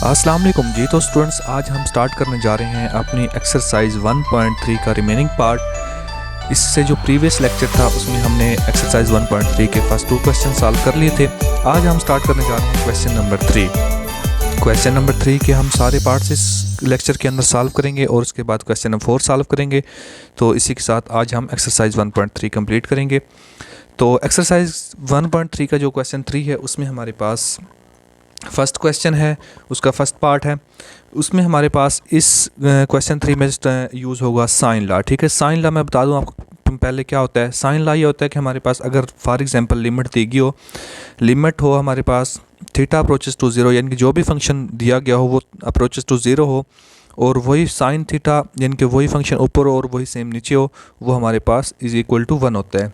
अस्सलाम वालेकुम जी। तो स्टूडेंट्स, आज हम स्टार्ट करने जा रहे हैं अपनी एक्सरसाइज 1.3 का रिमेनिंग पार्ट। इससे जो प्रीवियस लेक्चर था उसमें हमने एक्सरसाइज 1.3 के फर्स्ट 2 क्वेश्चन सॉल्व कर लिए थे। आज हम स्टार्ट करने जा रहे हैं क्वेश्चन नंबर 3। क्वेश्चन नंबर 3 के हम सारे पार्ट्स इस लेक्चर के अंदर सॉल्व करेंगे और उसके बाद क्वेश्चन नंबर 4 सॉल्व करेंगे। तो इसी के साथ आज हम एक्सरसाइज 1.3 कंप्लीट करेंगे। तो एक्सरसाइज 1.3 का जो क्वेश्चन 3 है उसमें हमारे पास फर्स्ट क्वेश्चन है, उसका फर्स्ट पार्ट है। उसमें हमारे पास इस क्वेश्चन 3 में यूज़ होगा साइन लॉ। ठीक है, साइन लॉ मैं बता दूं आपको पहले क्या होता है। साइन लॉ ये होता है कि हमारे पास अगर फॉर एग्जांपल लिमिट दी गई हो, लिमिट हो हमारे पास थीटा अप्रोचेस टू ज़ीरो, यानी कि जो भी फंक्शन दिया गया हो वो अप्रोचेस टू ज़ीरो हो और वही साइन थीटा यानी कि वही फंक्शन ऊपर हो और वही सेम नीचे हो, वो हमारे पास इज़ इक्वल टू 1 होता है।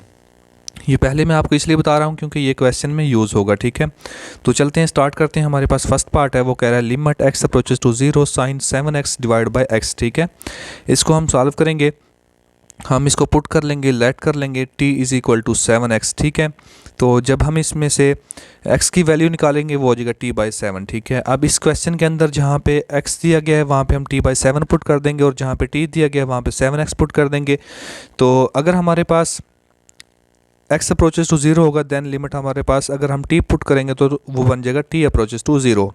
ये पहले मैं आपको इसलिए बता रहा हूँ क्योंकि ये क्वेश्चन में यूज़ होगा। ठीक है, तो चलते हैं, स्टार्ट करते हैं। हमारे पास फर्स्ट पार्ट है, वो कह रहा है limit x approaches to zero sine 7x divide by x. ठीक है, इसको हम सॉल्व करेंगे, हम इसको पुट कर लेंगे, लेट कर लेंगे t is equal to 7x। ठीक है, तो जब हम इसमें से x की वैल्यू निकालेंगे वो हो जाएगा t/7। ठीक है, अब इस क्वेश्चन के अंदर जहाँ पे x दिया गया है वहाँ पे हम t/7 पुट कर देंगे और जहाँ पे t दिया गया है वहाँ पे 7x पुट कर देंगे। तो अगर हमारे पास x अप्रोचेस टू ज़ीरो होगा देन लिमिट हमारे पास अगर हम t पुट करेंगे तो वो बन जाएगा t अप्रोचेस टू ज़ीरो।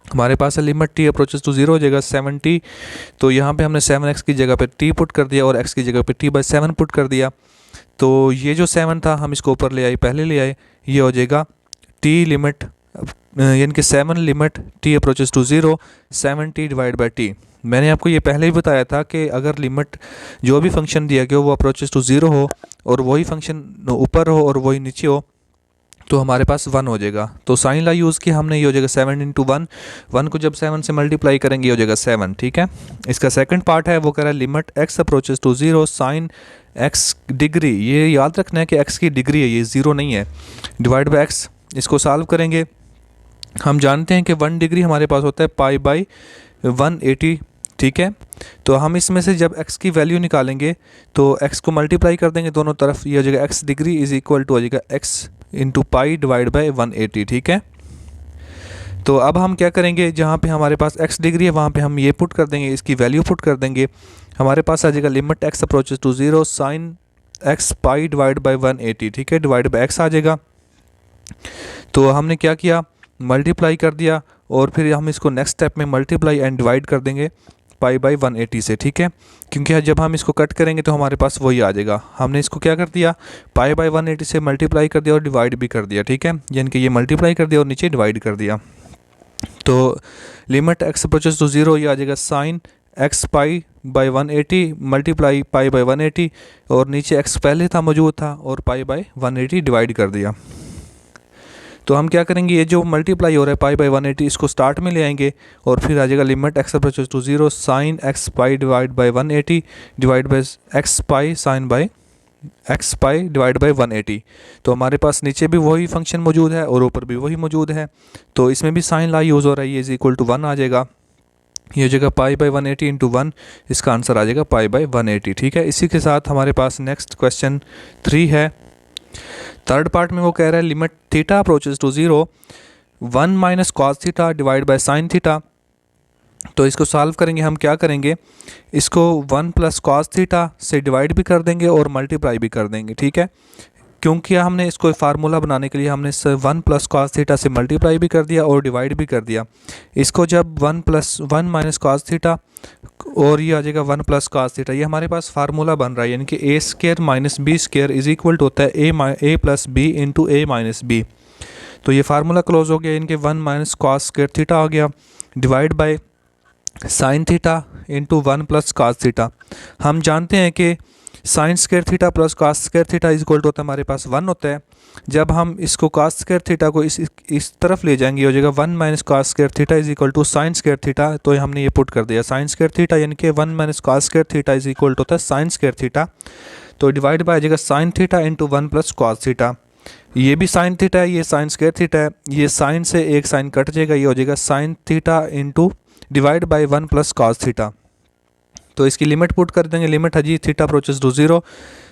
हमारे पास है limit t approaches to zero हो जाएगा 7t। तो यहाँ पे हमने 7x की जगह पे t पुट कर दिया और x की जगह पे t/7 पुट कर दिया। तो ये जो 7 था हम इसको ऊपर ले आए, पहले ले आए, ये हो जाएगा t लिमिट यानी कि 7 limit t approaches to zero 7t divide by t। मैंने आपको ये पहले ही बताया था कि अगर लिमिट जो भी फंक्शन दिया गया हो वो अप्रोचेस टू ज़ीरो हो और वही फंक्शन ऊपर हो और वही नीचे हो तो हमारे पास 1 हो जाएगा। तो साइन लॉ यूज़ किया हमने, ये हो जाएगा 7 इंटू 1। 1 को जब 7 से मल्टीप्लाई करेंगे ये हो जाएगा 7। ठीक है, इसका सेकंड पार्ट है, वो कह रहा है limit x approaches to zero sine x degree, ये याद रखना है कि x की डिग्री है, ये ज़ीरो नहीं है, डिवाइड बाई x। इसको सॉल्व करेंगे, हम जानते हैं कि 1 डिग्री हमारे पास होता है π/180। ठीक है, तो हम इसमें से जब x की वैल्यू निकालेंगे तो x को मल्टीप्लाई कर देंगे दोनों तरफ, ये हो जाएगा x degree is equal to हो जाएगा x into pi divide by 180। ठीक है, तो अब हम क्या करेंगे, जहाँ पे हमारे पास x डिग्री है वहाँ पे हम ये पुट कर देंगे, इसकी वैल्यू पुट कर देंगे। हमारे पास आ जाएगा limit x approaches to zero sine x pi divide by 180। ठीक है, डिवाइड बाई x आ जाएगा। तो हमने क्या किया, मल्टीप्लाई कर दिया और फिर हम इसको नेक्स्ट स्टेप में मल्टीप्लाई एंड डिवाइड कर देंगे π/180 से। ठीक है, क्योंकि जब हम इसको कट करेंगे तो हमारे पास वही आ जाएगा। हमने इसको क्या कर दिया, π/180 से मल्टीप्लाई कर दिया और डिवाइड भी कर दिया। ठीक है, यानी कि ये मल्टीप्लाई कर दिया और नीचे डिवाइड कर दिया। तो limit x approaches to zero ये आ जाएगा साइन x π/180 मल्टीप्लाई π/180 और नीचे x पहले था मौजूद था और π/180 डिवाइड कर दिया। तो हम क्या करेंगे, ये जो मल्टीप्लाई हो रहा है π/180 इसको स्टार्ट में ले आएंगे और फिर आ जाएगा limit x approaches to zero sine x pi divide by 180 divide by x pi sine by x pi divide by 180। तो हमारे पास नीचे भी वही फंक्शन मौजूद है और ऊपर भी वही मौजूद है, तो इसमें भी साइन लॉ यूज़ हो रहा है, ये इज इक्वल टू 1 आ जाएगा। ये हो जाएगा π/180 इंटू 1, इसका आंसर आ जाएगा π/180। ठीक है, इसी के साथ हमारे पास नेक्स्ट क्वेश्चन 3 है। थर्ड पार्ट में वो कह रहा है limit theta approaches to zero 1 minus cos theta divide by sine theta. तो इसको सॉल्व करेंगे, हम क्या करेंगे, इसको 1 प्लस कॉस थीटा से डिवाइड भी कर देंगे और मल्टीप्लाई भी कर देंगे। ठीक है, क्योंकि हमने इसको फार्मूला बनाने के लिए हमने 1 प्लस कॉस थीटा से मल्टीप्लाई भी कर दिया और डिवाइड भी कर दिया। इसको जब 1 माइनस कॉस थीटा और ये आ जाएगा 1 प्लस कॉस थीटा, ये हमारे पास फार्मूला बन रहा है, यानी कि a square minus b square is equal to होता है a plus b into a minus b. तो ये फार्मूला क्लोज हो गया, इनके 1 माइनस कॉस स्क्वायर थीटा आ गया divide by sine theta into 1 plus cos theta. हम जानते हैं कि sine square theta plus cos square theta is equal to होता है हमारे पास 1 होता है। जब हम इसको कॉस स्क्वायर थीटा को इस तरफ ले जाएंगे हो जाएगा 1 minus cos square theta is equal to sine square theta. तो हमने ये पुट कर दिया साइन स्क्वायर थीटा, यानी कि 1 minus cos square theta is equal to होता है साइन स्क्वायर थीटा। तो डिवाइड बाय जाएगा sine theta into 1 plus cos theta. ये भी साइन थीटा है, ये साइन स्क्वायर थीटा है, ये साइन से एक साइन कट जाएगा, ये हो जाएगा sine theta into divide by 1 plus cos theta. तो इसकी लिमिट पुट कर देंगे, लिमिट है जी theta approaches to zero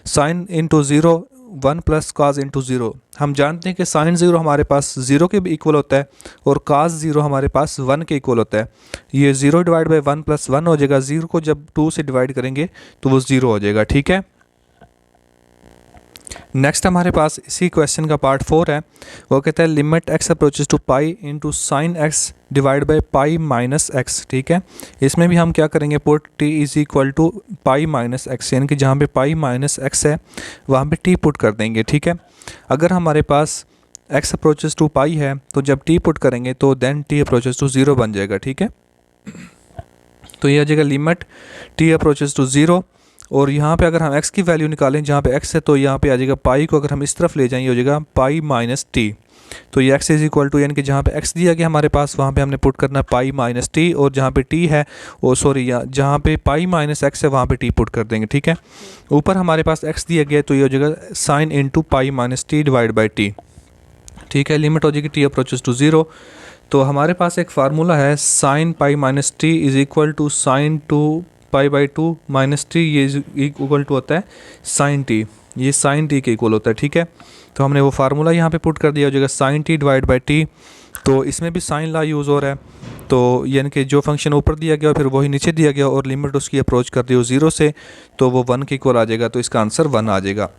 sine into zero one plus cos into zero. हम जानते हैं कि साइन ज़ीरो हमारे पास ज़ीरो के भी इक्वल होता है और काज ज़ीरो हमारे पास वन के इक्वल होता है। ये zero divide by one plus one हो जाएगा, ज़ीरो को जब टू से डिवाइड करेंगे तो वो ज़ीरो हो जाएगा, ठीक है। नेक्स्ट हमारे पास इसी क्वेश्चन का पार्ट 4 है, वो कहता है limit x approaches to pi into sine x divide by pi minus x, ठीक है। इसमें भी हम क्या करेंगे, put t is equal to pi minus x, यानी कि जहाँ पे पाई माइनस एक्स है वहाँ पे टी पुट कर देंगे, ठीक है। अगर हमारे पास एक्स अप्रोचेस टू पाई है तो जब टी पुट करेंगे तो then t approaches to zero बन जाएगा, ठीक है। तो ये आ जाएगा limit t approaches to zero, और यहाँ पे अगर हम x की वैल्यू निकालें जहाँ पे x है तो यहाँ पे आ जाएगा पाई को अगर हम इस तरफ ले जाएंगे हो जाएगा पाई माइनस टी। तो ये x इज़ इक्वल टू, यानी कि जहाँ पे x दिया गया हमारे पास वहाँ पे हमने पुट करना है पाई माइनस टी, और जहाँ पे t है वो सॉरी जहाँ पे पाई माइनस x है वहाँ पे t पुट कर देंगे, ठीक है। ऊपर हमारे पास x दिया गया तो ये हो जाएगा sine into pi minus T divide by T, ठीक है। लिमिट हो जाएगी टी अप्रोचेस टू ज़ीरो। तो हमारे पास एक फार्मूला है sine pi minus t is equal to sine two pi by two minus t, ये इक्वल टू होता है साइन टी, ये साइन टी के इक्वल होता है, ठीक है। तो हमने वो फार्मूला यहाँ पे पुट कर दिया हो जाएगा sine t divide by t. तो इसमें भी साइन ला यूज़ हो रहा है, तो यानी कि जो फंक्शन ऊपर दिया गया फिर वही नीचे दिया गया और लिमिट उसकी अप्रोच कर दी हो ज़ीरो से तो वो वन के इक्वल आ जाएगा, तो इसका आंसर वन आ जाएगा।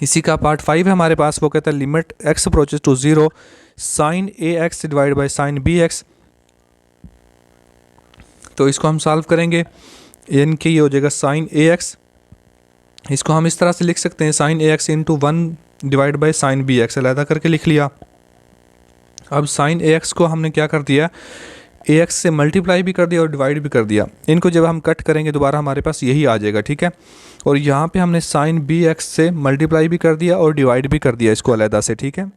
इसी का पार्ट 5 है हमारे पास, वो कहता है limit x approaches to zero sine a x divide by sine b x. तो इसको हम सॉल्व करेंगे, यानी कि ये हो जाएगा साइन ए एक्स, इसको हम इस तरह से लिख सकते हैं sine a x into one divide by sine b x, अलहदा करके लिख लिया। अब साइन ए एक्स को हमने क्या कर दिया, ए एक्स से मल्टीप्लाई भी कर दिया और डिवाइड भी कर दिया। इनको जब हम कट करेंगे दोबारा हमारे पास यही आ जाएगा, ठीक है। और यहाँ पे हमने साइन बी एक्स से मल्टीप्लाई भी कर दिया और डिवाइड भी कर दिया इसको अलहदा से, ठीक है।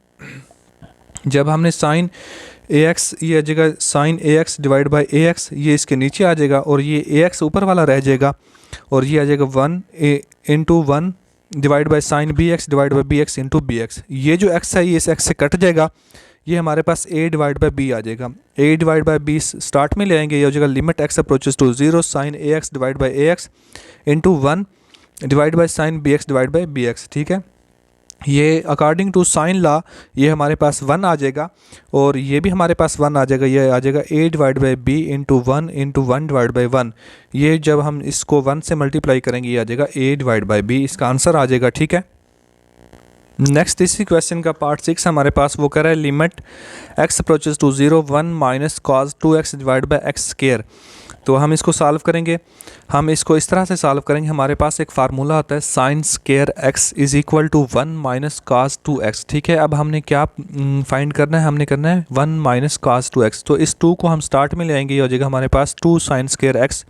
जब हमने साइन ए एक्स, ये आ जाएगा sine a x divide by a x, ये इसके नीचे आ जाएगा और ये ए एक्स ऊपर वाला रह जाएगा और ये आ जाएगा one a into one divide by sine b x divide by b x into b x. ये जो एक्स है ये इस एक्स से कट जाएगा, ये हमारे पास ए डिवाइड बाई बी आ जाएगा। A divide by b start में ले आएंगे, ये हो जाएगा limit x approaches to zero sine a x divide by a x into one divide by sine b x divide by b x, ठीक है। ये अकॉर्डिंग टू साइन ला ये हमारे पास वन आ जाएगा और ये भी हमारे पास वन आ जाएगा, ये आ जाएगा a divide by b into one divide by one. ये जब हम इसको वन से मल्टीप्लाई करेंगे ये आ जाएगा ए डिवाइड बाई बी, इसका आंसर आ जाएगा, ठीक है। नेक्स्ट इसी क्वेश्चन का पार्ट 6 हमारे पास, वो कह रहा है limit x approaches to zero one minus cos two x divide by x square. तो हम इसको सॉल्व करेंगे, हम इसको इस तरह से सॉल्व करेंगे, हमारे पास एक फार्मूला होता है sine square x is equal to one minus cos two x, ठीक है। अब हमने क्या फाइंड करना है, हमने करना है one minus cos two x. तो इस टू को हम स्टार्ट में ले आएंगे, ये हो जाएगा हमारे पास two sine square x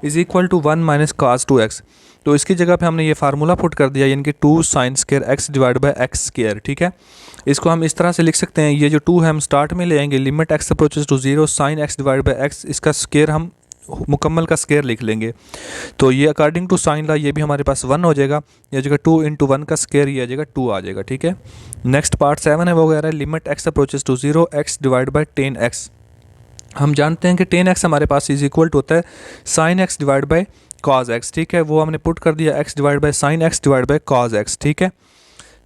is equal to one minus cos two x. तो इसकी जगह पे हमने ये फार्मूला पुट कर दिया, यानी कि two sine square x divide by x square, ठीक है। इसको हम इस तरह से लिख सकते हैं, ये जो टू है हम स्टार्ट में ले आएंगे, limit x approaches to zero sine x divide by x, इसका स्क्वायर हम मुकम्मल का स्क्वायर लिख लेंगे। तो ये अकॉर्डिंग टू साइन ला ये भी हमारे पास वन हो जाएगा, ये जगह टू इंटू वन का स्क्वायर ये आ जाएगा टू आ जाएगा, ठीक है। नेक्स्ट पार्ट 7 है, वो कह रहा है limit x approaches to zero x divide by tan x. हम जानते हैं कि टेन एक्स हमारे पास इज इक्वल टू होता है sign x divide by cos x, ठीक है। वो हमने पुट कर दिया x divide by sine x divide by cos x, ठीक है।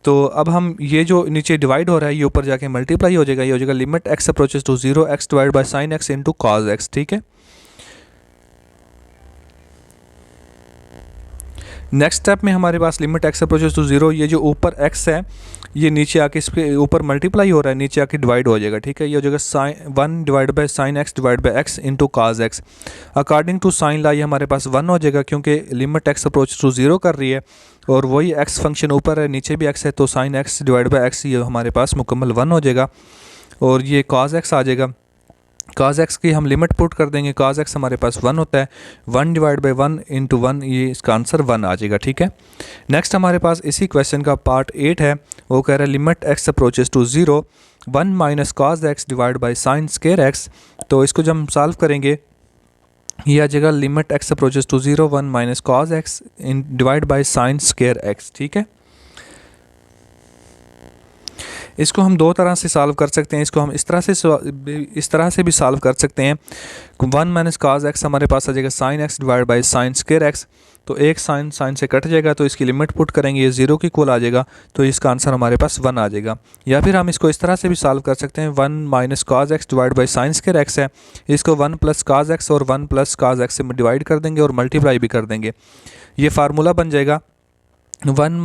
तो अब हम ये जो नीचे डिवाइड हो रहा है ये ऊपर जाके मल्टीप्लाई हो जाएगा, ये हो जाएगा limit x approaches to zero x divide by sine x into cos x, ठीक है। नेक्स्ट स्टेप में हमारे पास limit x approaches to zero, ये जो ऊपर एक्स है ये नीचे आके इसके ऊपर मल्टीप्लाई हो रहा है, नीचे आके डिवाइड हो जाएगा, ठीक है। ये हो जाएगा sine one divide by sine x divide by x into cos x. According to sine law ये हमारे पास वन हो जाएगा, क्योंकि limit x approach to zero कर रही है और वही एक्स फंक्शन ऊपर है नीचे भी एक्स है, तो sign x divide by x ये हमारे पास मुकम्मल वन हो जाएगा और ये काज एक्स आ जाएगा। काज एक्स की हम लिमिट पुट कर देंगे, काज एक्स हमारे पास वन होता है, one divide by one into one, ये इसका आंसर वन आ जाएगा, ठीक है। नेक्स्ट हमारे पास इसी क्वेश्चन का पार्ट 8 है, वो कह रहा है limit x approaches to zero one minus cos x divide by sine square x. तो इसको जब हम सॉल्व करेंगे ये आ जाएगा limit x approaches to zero one minus cos x divide by sine square x, ठीक है। इसको हम दो तरह से सॉल्व कर सकते हैं। इसको हम इस तरह से भी सॉल्व कर सकते हैं। 1 माइनस काज एक्स हमारे पास आ जाएगा sign x divide by sine square x. तो एक साइन से कट जाएगा, तो इसकी लिमिट पुट करेंगे, ये 0 के इक्वल आ जाएगा, तो इसका आंसर हमारे पास 1 आ जाएगा। या फिर हम इसको इस तरह से भी सॉल्व कर सकते हैं। 1 minus cos x divide by sine square x है, इसको 1 प्लस काज एक्स और 1 प्लस काज एक्स से डिवाइड कर देंगे और मल्टीप्लाई भी कर देंगे। ये फार्मूला बन जाएगा 1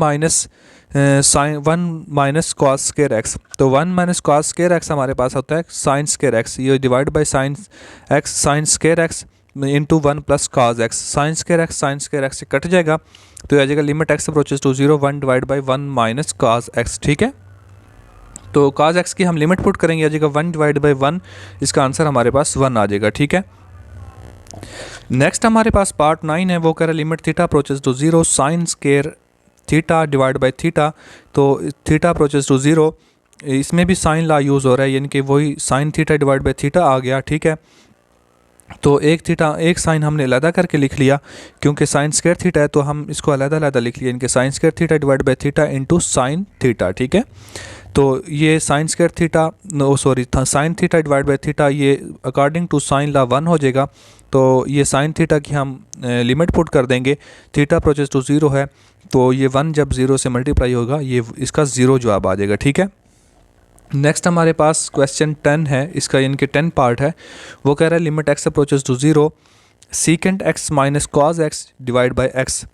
माइनस कॉस स्क्वायर एक्स। तो 1 माइनस कॉस स्क्वायर एक्स हमारे पास होता है साइन स्क्वायर एक्स, ये divide by sine square x into 1 plus cos x. Sine square x से कट जाएगा, तो आ जाएगा limit x approaches to 0 1 divide by 1 minus cos x. ठीक है, तो कॉस एक्स की हम लिमिट पुट करेंगे, आ जाएगा 1 डिवाइड बाई 1, इसका आंसर हमारे पास 1 आ जाएगा। ठीक है, नेक्स्ट हमारे पास पार्ट 9 है, वो कह रहा है limit theta approaches to 0 sine square theta divide by theta. तो थीटा अप्रोचेस टू 0, इसमें भी साइन ला यूज़ हो रहा है, यानी कि वही sine theta divide by theta आ गया। ठीक है, तो एक साइन हमने अलहदा करके लिख लिया, क्योंकि साइन स्क्वायर थीटा है तो हम इसको अलहदा लिख लिया, इनके sign square theta divide by theta into sine theta. ठीक है, तो ये sign square theta sine theta divide by theta, ये अकॉर्डिंग टू साइन ला 1 हो जाएगा। तो ये साइन थीटा की हम लिमिट पुट कर देंगे, थीटा अप्रोचेस टू 0 है, तो ये 1 जब 0 से मल्टीप्लाई होगा, ये इसका 0 जवाब आ जाएगा। ठीक है, नेक्स्ट हमारे पास क्वेश्चन 10 है, इसका इनके 10 पार्ट है। वो कह रहा है limit x approaches to 0 secant x minus cos x divide by x.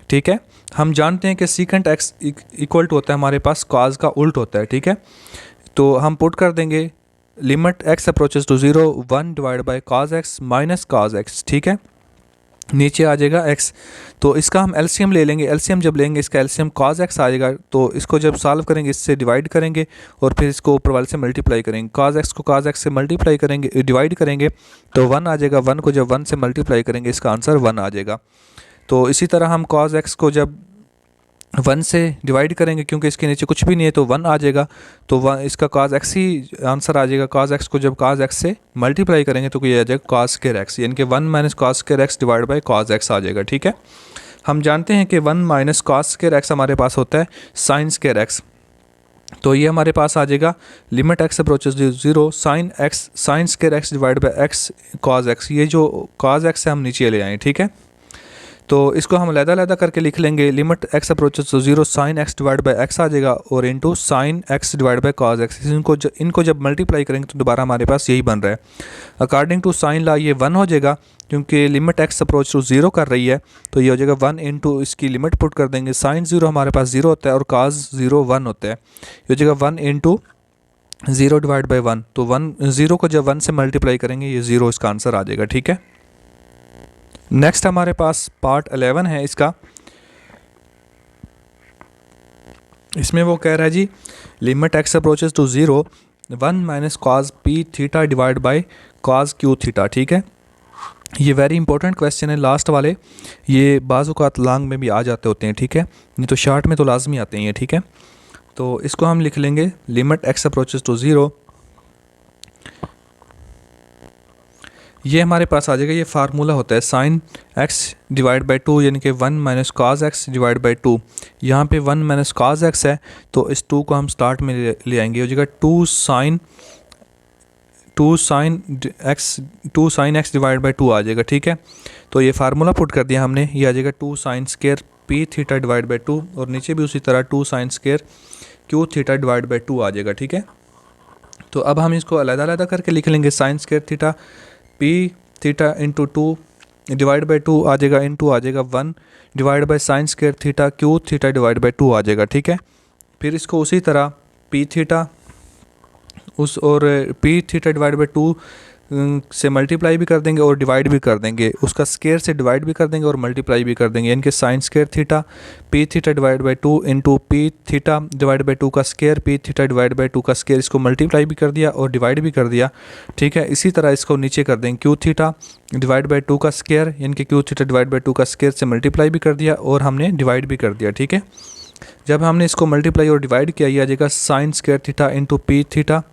ठीक है, हम जानते हैं कि सीकेंट एक्स इक्वल टू होता है हमारे पास कॉज का उल्ट होता है। ठीक है, तो हम पुट कर देंगे limit x approaches to 0 1 divide by cos x minus cos x. ठीक है, नीचे आ जाएगा x, तो इसका हम एलसीएम ले लेंगे। एलसीएम जब लेंगे, इसका एलसीएम cos x आ जाएगा, तो इसको जब सॉल्व करेंगे इससे डिवाइड करेंगे और फिर इसको ऊपर वाले से मल्टीप्लाई करेंगे। cos x को cos x से मल्टीप्लाई करेंगे, डिवाइड करेंगे, तो 1 आ जाएगा। 1 को जब 1 से मल्टीप्लाई करेंगे, इसका आंसर 1 आ जाएगा। तो इसी तरह हम cos x को जब 1 से डिवाइड करेंगे, क्योंकि इसके नीचे कुछ भी नहीं है, तो 1 आ जाएगा। तो 1 इसका cos x ही आंसर आ जाएगा। cos x को जब cos x से मल्टीप्लाई करेंगे, तो ये आ जाएगा cos स्क्वायर x, यानी कि 1 minus cos square x divide by cos x आ जाएगा। ठीक है, हम जानते हैं कि 1 माइनस cos स्क्वायर x हमारे पास होता है साइन स्क्वायर x। तो ये हमारे पास आ जाएगा limit x approaches 0 sine square x divide by x cos x। ये जो cos x है हम नीचे ले आए। ठीक है, तो इसको हम अलहदा करके लिख लेंगे, limit x approaches to 0 sine x divide by x आ जाएगा और into sine x divide by cos x. इनको जब मल्टीप्लाई करेंगे तो दोबारा हमारे पास यही बन रहा है। अकॉर्डिंग टू साइन ला ये 1 हो जाएगा, क्योंकि लिमिट एक्स अप्रोच टू 0 कर रही है, तो ये हो जाएगा 1 इंटू इसकी लिमिट पुट कर देंगे। साइन 0 हमारे पास 0 होता है और कॉज 0 1 होता है, ये हो जाएगा 1 इंटू 0 डिवाइड बाई 1। तो 0 को जब 1 से मल्टीप्लाई करेंगे, ये 0 इसका आंसर आ जाएगा। ठीक है, नेक्स्ट हमारे पास पार्ट 11 है इसका। इसमें वो कह रहा है जी limit x approaches to 0 1 minus cos p theta divide by cos q theta. ठीक है, ये वेरी इंपॉर्टेंट क्वेश्चन है, लास्ट वाले ये बाज़ औक़ात लॉन्ग में भी आ जाते होते हैं। ठीक है, नहीं तो शॉर्ट में तो लाजमी आते हैं। ठीक है, तो इसको हम लिख लेंगे लिमिट एक्स अप्रोचेस टू 0, ये हमारे पास आ जाएगा। ये फार्मूला होता है साइन एक्स डिवाइड बाई 2, यानी कि 1 minus cos x divide by 2। यहाँ पे 1 माइनस कॉज एक्स है, तो इस 2 को हम स्टार्ट में ले आएंगे, हो जाएगा 2 साइन एक्स डिवाइड बाई 2 आ जाएगा। ठीक है, तो ये फार्मूला पुट कर दिया हमने, ये आ जाएगा 2 sine square P theta divide by 2, और नीचे भी उसी तरह 2 sine square Q theta divide by 2 आ जाएगा। ठीक है, तो अब हम इसको अलग करके लिख लेंगे। Sign square theta P theta into 2 divide by 2 आ जाएगा, इंटू आ जाएगा 1 divide by sine square theta Q theta divide by 2 आ जाएगा। ठीक है, फिर इसको उसी तरह P theta P theta divide by 2 से मल्टीप्लाई भी कर देंगे और डिवाइड भी कर देंगे, उसका स्क्वायर से डिवाइड भी कर देंगे और मल्टीप्लाई भी कर देंगे, यानी कि sine square theta P theta divide by 2 into P theta divide by 2 का square P theta divide by 2 का स्क्वायर, इसको मल्टीप्लाई भी कर दिया और डिवाइड भी कर दिया। ठीक है, इसी तरह इसको नीचे कर देंगे क्यू थीटा डिवाइड बाई 2 का स्क्वायर, यानी कि क्यू थीटा डिवाइड बाई 2 का स्क्वायर से मल्टीप्लाई भी कर दिया और हमने डिवाइड भी कर दिया। ठीक है, जब हमने इसको मल्टीप्लाई और डिवाइड किया, ये आ जाएगा sign square theta into P theta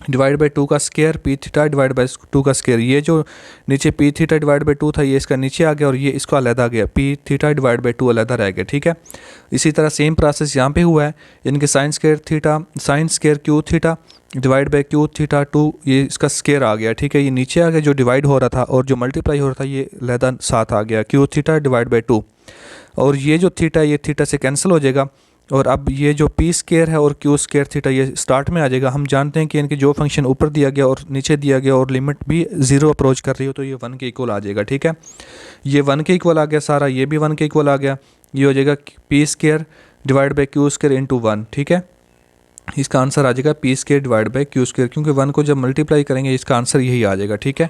divide by 2 का square, P theta divide by 2 का स्केयर। ये जो नीचे पी थीटा डिवाइड बाई 2 था ये इसका नीचे आ गया और ये इसको अलग आ गया, पी थीटा डिवाइड बाई 2 अलग रह गया, ठीक है। इसी तरह सेम प्रोसेस यहाँ पे हुआ है, इनके sine square theta, sine square Q theta divide by Q theta 2, ये इसका स्केयर आ गया, ठीक है। ये नीचे आ गया जो डिवाइड हो रहा था, और जो मल्टीप्लाई हो रहा था ये अलग साथ आ गया, क्यू थीटा डिवाइड बाई 2। और ये जो थीटा ये थीटा से कैंसिल हो जाएगा, और अब ये जो पी स्केयर है और क्यू स्केयर थीटा ये स्टार्ट में आ जाएगा। हम जानते हैं कि इनके जो फंक्शन ऊपर दिया गया और नीचे दिया गया और लिमिट भी 0 अप्रोच कर रही हो तो ये 1 के इक्वल आ जाएगा, ठीक है। ये 1 के इक्वल आ गया सारा, ये भी 1 के इक्वल आ गया, ये हो जाएगा P square divide by Q square into 1, ठीक है। इसका आंसर आ जाएगा P square divide by Q square, क्योंकि 1 को जब मल्टीप्लाई करेंगे इसका आंसर यही आ जाएगा, ठीक है।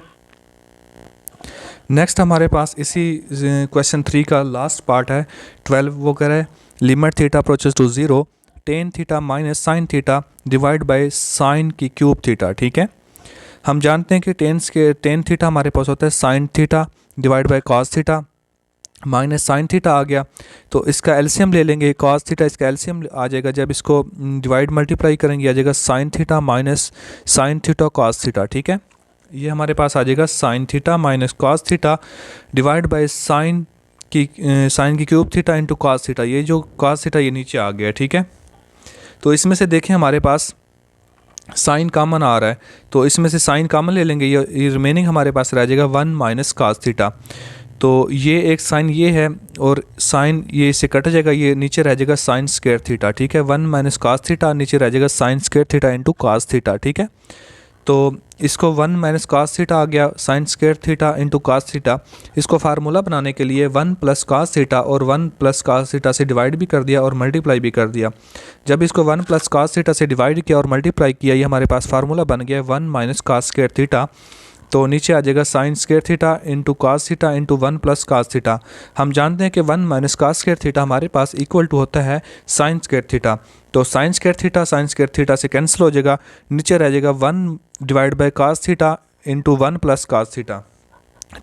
नेक्स्ट हमारे पास इसी क्वेश्चन 3 का लास्ट पार्ट है 12, वो कह रहा है limit theta approaches to 0 tan theta minus sine theta divide by sine की क्यूब थीटा, ठीक है। हम जानते हैं कि टेन थीटा हमारे पास होता है sine theta divide by cos theta minus sine theta आ गया, तो इसका एलसीएम ले लेंगे, कॉस थीटा इसका एलसीएम आ जाएगा, जब इसको डिवाइड मल्टीप्लाई करेंगे आ जाएगा sine theta minus sine theta cos theta, ठीक है। ये हमारे पास आ जाएगा sine theta minus cos theta divide by sine की cube theta into cos theta. ये जो कॉस थीटा ये नीचे आ गया, ठीक है। तो इसमें से देखें हमारे पास साइन कॉमन आ रहा है, तो इसमें से साइन कॉमन ले लेंगे, ये रिमेनिंग हमारे पास रह जाएगा 1 माइनस कॉस थीटा। तो ये एक साइन ये है और साइन ये इससे कट जाएगा, ये नीचे रह जाएगा साइन स्क्वायर थीटा, ठीक है। 1 माइनस कॉस थीटा नीचे रह जाएगा sign square theta into cos theta, ठीक है। तो इसको 1 माइनस कॉस थीटा आ गया sign square theta into cos theta. इसको फार्मूला बनाने के लिए 1 प्लस कॉस थीटा और 1 प्लस कॉस थीटा से डिवाइड भी कर दिया और मल्टीप्लाई भी कर दिया। जब इसको 1 प्लस कॉस थीटा से डिवाइड किया और मल्टीप्लाई किया, ये हमारे पास फार्मूला बन गया 1 माइनस कॉस स्क्वायर थीटा। तो नीचे आ जाएगा sign square theta into cos theta into 1 plus cos theta. हम जानते हैं कि 1 माइनस कॉस स्क्वायर थीटा हमारे पास इक्वल टू होता है साइन स्क्वायर थीटा। तो साइन स्क्वायर थीटा से कैंसिल हो जाएगा, नीचे रह जाएगा 1 divide by cos theta into 1 plus cos theta,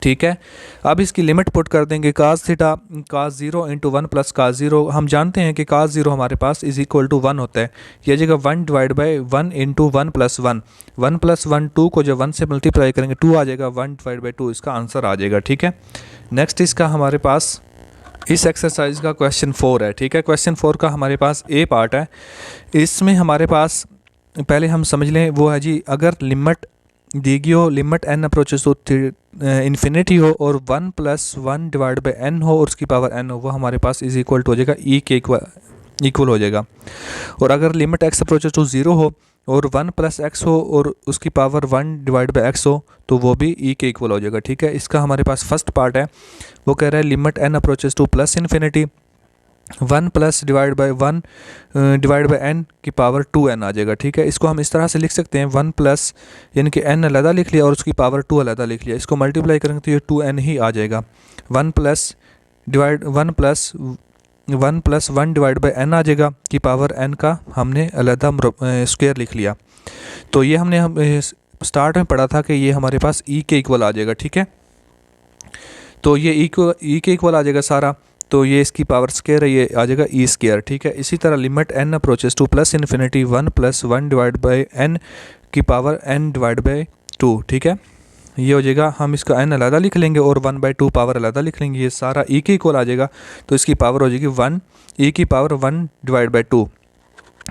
ठीक है। अब इसकी लिमिट पुट कर देंगे cos theta cos 0 into 1 plus cos 0। हम जानते हैं कि cos 0 हमारे पास इज इक्वल टू 1 होता है, यह जगह 1 divide by 1 into 1 plus 1, 1 plus 1 2 को जब 1 से मल्टीप्लाई करेंगे 2 आ जाएगा, 1 डिवाइड बाई 2 इसका आंसर आ जाएगा, ठीक है। नेक्स्ट इसका हमारे पास इस एक्सरसाइज का क्वेश्चन 4 है, ठीक है। क्वेश्चन 4 का हमारे पास ए पार्ट है, इसमें हमारे पास पहले हम समझ लें वो है जी, अगर लिमिट दी गई हो, limit n approaches to infinity हो और 1 प्लस 1 डिवाइड बाई n हो और उसकी पावर n हो, वो हमारे पास इज इक्वल टू हो जाएगा e के इक्वल हो जाएगा। और अगर लिमिट x अप्रोचेस टू 0 हो और 1 प्लस x हो और उसकी पावर 1 डिवाइड बाई x हो तो वो भी e के इक्वल हो जाएगा, ठीक है। इसका हमारे पास फर्स्ट पार्ट है, वो कह रहा है limit n approaches two plus infinity 1 plus divide by 1 divide by n की पावर 2n आ जाएगा, ठीक है। इसको हम इस तरह से लिख सकते हैं 1 प्लस यानी कि n अलग लिख लिया और उसकी पावर 2 अलग लिख लिया, इसको मल्टीप्लाई करेंगे तो ये 2n ही आ जाएगा। 1 प्लस 1 डिवाइड बाई n आ जाएगा कि पावर n का हमने अलग स्क्वायर लिख लिया। तो ये हमने स्टार्ट में पढ़ा था कि ये हमारे पास e के इक्वल आ जाएगा, ठीक है। तो ये e के इक्वल आ जाएगा सारा, तो ये इसकी पावर स्क्वायर है, ये आ जाएगा ई स्क्वायर, ठीक है। इसी तरह limit n approaches two plus infinity 1 plus 1 divide by n की पावर n डिवाइड बाई 2, ठीक है। ये हो जाएगा, हम इसका n अलग लिख लेंगे और 1/2 पावर अलग लिख लेंगे, ये सारा e के इक्वल आ जाएगा। तो इसकी पावर हो जाएगी 1 e की पावर 1 डिवाइड बाई 2।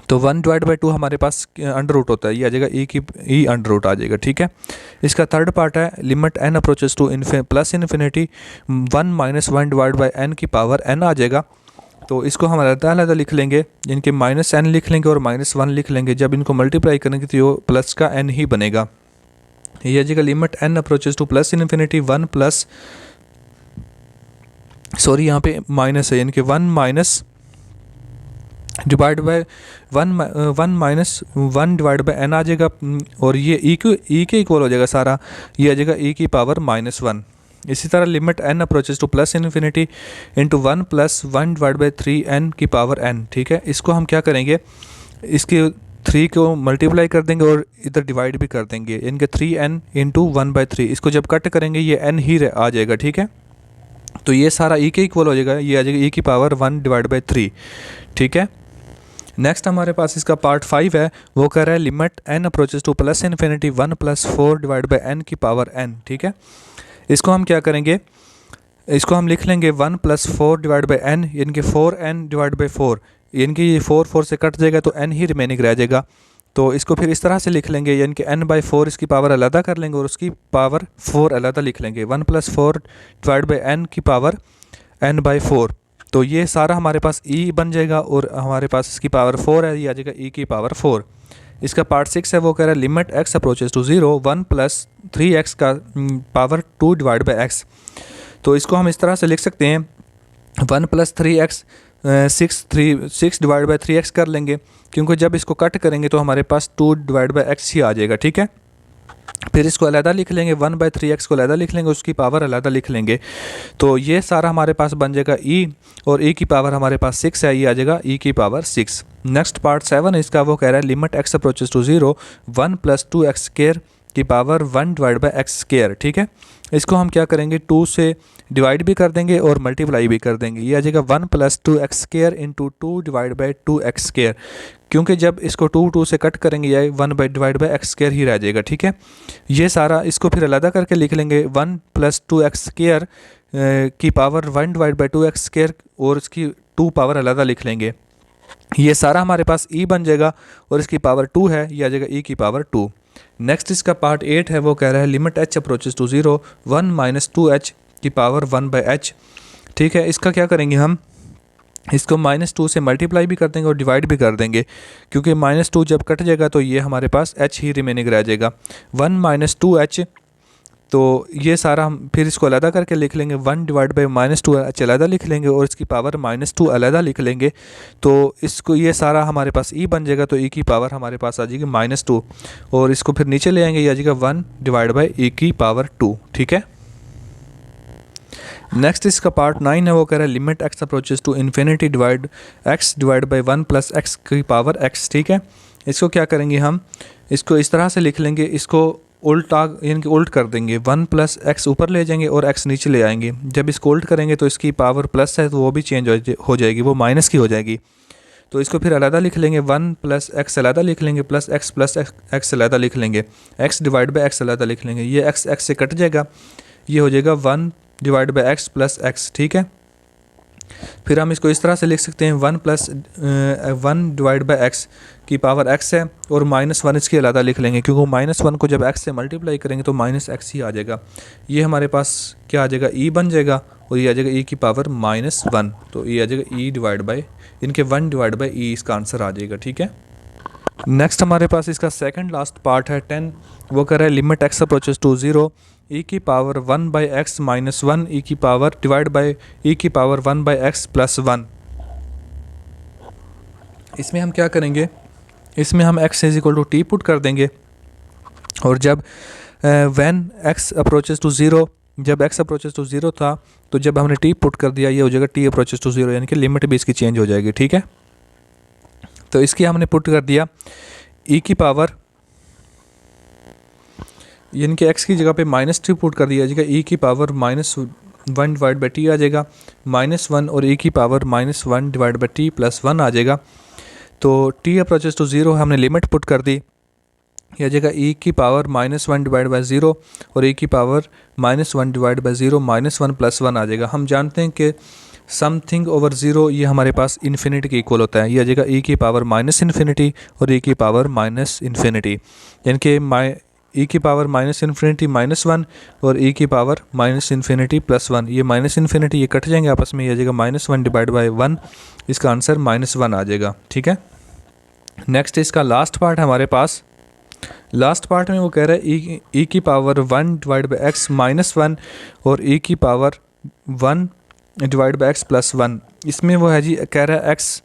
तो 1 डिवाइड बाई 2 हमारे पास अंडर रूट होता है, ये आ जाएगा e अंडर रूट आ जाएगा, ठीक है। इसका थर्ड पार्ट है limit n approaches two plus infinity 1 minus 1 divide by n की पावर n आ जाएगा। तो इसको हम अलग लिख लेंगे, इनके माइनस n लिख लेंगे और -1 लिख लेंगे, जब इनको मल्टीप्लाई करेंगे तो ये प्लस का n ही बनेगा। ये आ जाएगा limit n approaches two plus infinity 1 plus यहाँ पे माइनस है, यानी कि 1 minus divide by 1 minus 1 divide by n आ जाएगा और ये e के इक्वल हो जाएगा सारा, ये आ जाएगा e की पावर -1। इसी तरह limit n approaches two plus infinity into 1 plus 1 divide by 3n की पावर n, ठीक है। इसको हम क्या करेंगे, इसके 3 को मल्टीप्लाई कर देंगे और इधर डिवाइड भी कर देंगे, इनके 3n इंटू 1/3, इसको जब कट करेंगे ये n ही आ जाएगा, ठीक है। तो ये सारा e के इक्वल हो जाएगा, ये आ जाएगा e की पावर 1 डिवाइड बाई 3, ठीक है। नेक्स्ट हमारे पास इसका पार्ट 5 है, वो कह रहा है limit n approaches two plus infinity 1 + 4 divide by n की पावर n। ठीक है, इसको हम क्या करेंगे, इसको हम लिख लेंगे 1 + 4 डिवाइड बाई n, यानी कि 4n डिवाइड बाई 4, यानी कि ये 4 से कट जाएगा तो n ही रिमेनिंग रह जाएगा। तो इसको फिर इस तरह से लिख लेंगे, यानी कि n/4 इसकी पावर अलग कर लेंगे और उसकी पावर 4 अलग लिख लेंगे, 1 + 4 डिवाइड बाई n की पावर n/4। तो ये सारा हमारे पास e बन जाएगा और हमारे पास इसकी पावर 4 है, ये आ जाएगा e की पावर 4। इसका पार्ट 6 है, वो कह रहा है limit x approaches to 0 1 + 3x का पावर 2 डिवाइड बाई x। तो इसको हम इस तरह से लिख सकते हैं, 1 + 3x 6 डिवाइड बाई 3x कर लेंगे, क्योंकि जब इसको कट करेंगे तो हमारे पास 2 डिवाइड बाई x ही आ जाएगा। ठीक है, फिर इसको अलहदा लिख लेंगे, 1/3x को अलहदा लिख लेंगे, उसकी पावर अलहदा लिख लेंगे। तो ये सारा हमारे पास बन जाएगा e, और e की पावर हमारे पास 6 है, ये आ जाएगा e की पावर 6। नेक्स्ट पार्ट 7 है इसका, वो कह रहा है limit x approaches to 0 1 + 2x² की पावर 1 डिवाइड बाई x²। ठीक है, इसको हम क्या करेंगे, 2 से डिवाइड भी कर देंगे और मल्टीप्लाई भी कर देंगे, ये आ जाएगा 1 + 2x² into 2 divide by 2x², क्योंकि जब इसको 2 से कट करेंगे ये 1 डिवाइड बाई x² ही रह जाएगा। ठीक है, ये सारा इसको फिर अलग करके लिख लेंगे, 1 + 2x² की पावर 1 डिवाइड बाई 2x² और इसकी 2 पावर अलग लिख लेंगे, ये सारा हमारे पास e बन जाएगा और इसकी पावर 2 है, ये आ जाएगा e की पावर 2। नेक्स्ट इसका पार्ट 8 है, वो कह रहा है limit h approaches to 0 1 - 2h की पावर 1/h। ठीक है, इसका क्या करेंगे, हम इसको -2 से मल्टीप्लाई भी कर देंगे और डिवाइड भी कर देंगे, क्योंकि -2 जब कट जाएगा तो ये हमारे पास h ही रिमेनिंग रह जाएगा, 1 - 2h। तो ये सारा हम फिर इसको अलहदा करके लिख लेंगे, 1 डिवाइड बाई -2h अलहदा लिख लेंगे और इसकी पावर -2 अलहदा लिख लेंगे। तो इसको ये सारा हमारे पास e बन जाएगा, तो e की पावर हमारे पास आ जाएगी -2, और इसको फिर नीचे ले आएंगे, ये आ जाएगा 1 डिवाइड बाई e की पावर 2। ठीक है, नेक्स्ट इसका पार्ट 9 है, वो कह रहा है limit x approaches to infinity divide x divide by 1 + x की पावर x। ठीक है, इसको क्या करेंगे, हम इसको इस तरह से लिख लेंगे, इसको उल्टा यानी कि उल्ट कर देंगे, 1 + x ऊपर ले जाएंगे और x नीचे ले आएंगे। जब इसको उल्ट करेंगे तो इसकी पावर प्लस है तो वो भी चेंज हो जाएगी, वो माइनस की हो जाएगी। तो इसको फिर अलहदा लिख लेंगे, 1 + x अलहदा लिख लेंगे, प्लस x अलहदा लिख लेंगे, x डिवाइड बाई x अलहदा लिख लेंगे, ये x से कट जाएगा, ये हो जाएगा 1 divide by x plus x। ठीक है, फिर हम इसको इस तरह से लिख सकते हैं, 1 डिवाइड बाई x की पावर x है और -1 इसकी अलहदा लिख लेंगे, क्योंकि -1 को जब x से मल्टीप्लाई करेंगे तो -x ही आ जाएगा। ये हमारे पास क्या आ जाएगा, e बन जाएगा और ये आ जाएगा e की पावर -1, तो ये आ जाएगा e डिवाइड बाई इनके 1 डिवाइड बाई e, इसका आंसर आ जाएगा। ठीक है, नेक्स्ट हमारे पास इसका सेकंड लास्ट पार्ट है 10, वो कह रहा है limit x approaches to 0 e की पावर 1/x - 1 e की पावर डिवाइड बाई e की पावर 1/x + 1। इसमें हम क्या करेंगे, इसमें हम x = t पुट कर देंगे, और जब व्हेन x अप्रोचेस टू 0, जब x अप्रोचेस टू 0 था तो जब हमने t पुट कर दिया, ये हो जाएगा t अप्रोचेस टू 0, यानी कि लिमिट भी इसकी चेंज हो जाएगी। ठीक है, तो इसकी हमने पुट कर दिया e की पावर, यानी कि x की जगह पे -2 पुट कर दिया जाएगा, e की पावर -1 डिवाइड बाई t आ जाएगा, -1 और e की पावर -1 डिवाइड बाई t + 1 आ जाएगा। तो t अप्रोचेस टू 0 हमने लिमिट पुट कर दी, यह आ जाएगा e की पावर -1 डिवाइड बाई 0 और e की पावर -1 डिवाइड बाई 0 -1 + 1 आ जाएगा। हम जानते हैं कि समथिंग ओवर 0 ये हमारे पास इन्फिनिटी के इक्वल होता है, ये आ जाएगा e की पावर -∞ और e की पावर -∞, यानी कि e की पावर -∞ -1 और e की पावर -∞ + 1, ये -∞ ये कट जाएंगे आपस में, ये आ जाएगा -1 डिवाइड बाई 1, इसका आंसर -1 आ जाएगा। ठीक है, नेक्स्ट इसका लास्ट पार्ट है हमारे पास, लास्ट पार्ट में वो कह रहा है e की पावर 1 डिवाइड बाई x -1 और e की पावर 1 डिवाइड बाई x + 1। इसमें वो है जी, कह रहा है x,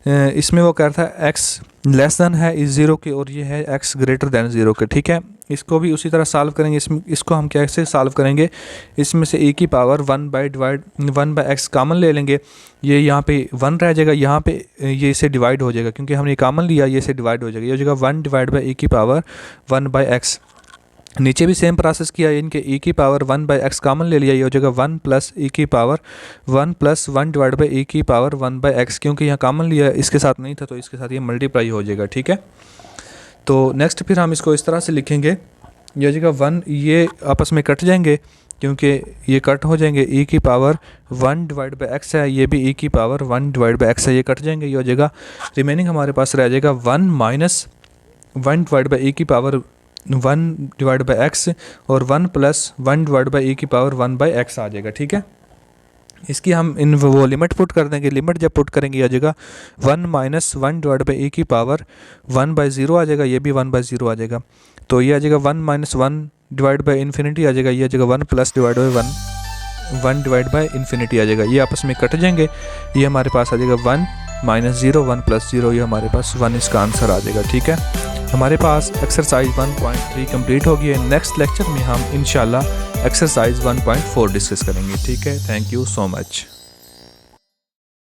इसमें वो कह रहा था x लेस दैन है इस 0 के और ये है x ग्रेटर दैन 0 के। ठीक है, इसको भी उसी तरह सॉल्व करेंगे। इसको हम कैसे सॉल्व करेंगे, इसमें से e की पावर 1 बाई x कॉमन ले लेंगे, ये यहाँ पे 1 रह जाएगा, यहाँ पे ये इसे डिवाइड हो जाएगा, क्योंकि हमने कॉमन लिया, ये इसे डिवाइड हो जाएगा, ये हो जाएगा 1 डिवाइड बाई e की पावर 1 बाई x। नीचे भी सेम प्रोसेस किया, इनके e की पावर 1/x कॉमन ले लिया, ये हो जाएगा 1 प्लस e की power 1 plus 1 divide by e की पावर 1/x, क्योंकि यहाँ कॉमन लिया इसके साथ नहीं था तो इसके साथ ये मल्टीप्लाई हो जाएगा, ठीक है। तो नेक्स्ट फिर हम इसको इस तरह से लिखेंगे, ये हो जाएगा 1, ये आपस में कट जाएंगे क्योंकि ये कट हो जाएंगे, e की पावर 1 डिवाइड बाई x है, ये भी e की पावर 1 डिवाइड बाई x है, ये कट जाएंगे, ये हो जाएगा रिमेनिंग हमारे पास रह जाएगा 1 माइनस 1 डिवाइड बाई e की पावर 1 डिवाइड बाई एक्स और 1 प्लस 1 डिवाइड बाई e की पावर 1/x आ जाएगा, ठीक है। इसकी हम इन वो लिमिट पुट कर देंगे, लिमिट जब पुट करेंगे आ जाएगा 1 माइनस 1 डिवाइड बाई e की पावर 1/0 आ जाएगा, ये भी 1/0 आ जाएगा, तो ये आ जाएगा 1 माइनस 1 डिवाइड बाई इन्फिनिटी आ जाएगा, ये आ जाएगा 1 plus divide by 1 divide by infinity आ जाएगा, ये आपस में कट जाएंगे, ये हमारे पास आ जाएगा 1 माइनस 0 1 प्लस 0, ये हमारे पास 1 इसका आंसर आ जाएगा, ठीक है। हमारे पास एक्सरसाइज 1.3 कंप्लीट हो गई है। नेक्स्ट लेक्चर में हम इंशाल्लाह एक्सरसाइज 1.4 डिस्कस करेंगे, ठीक है। Thank you so much.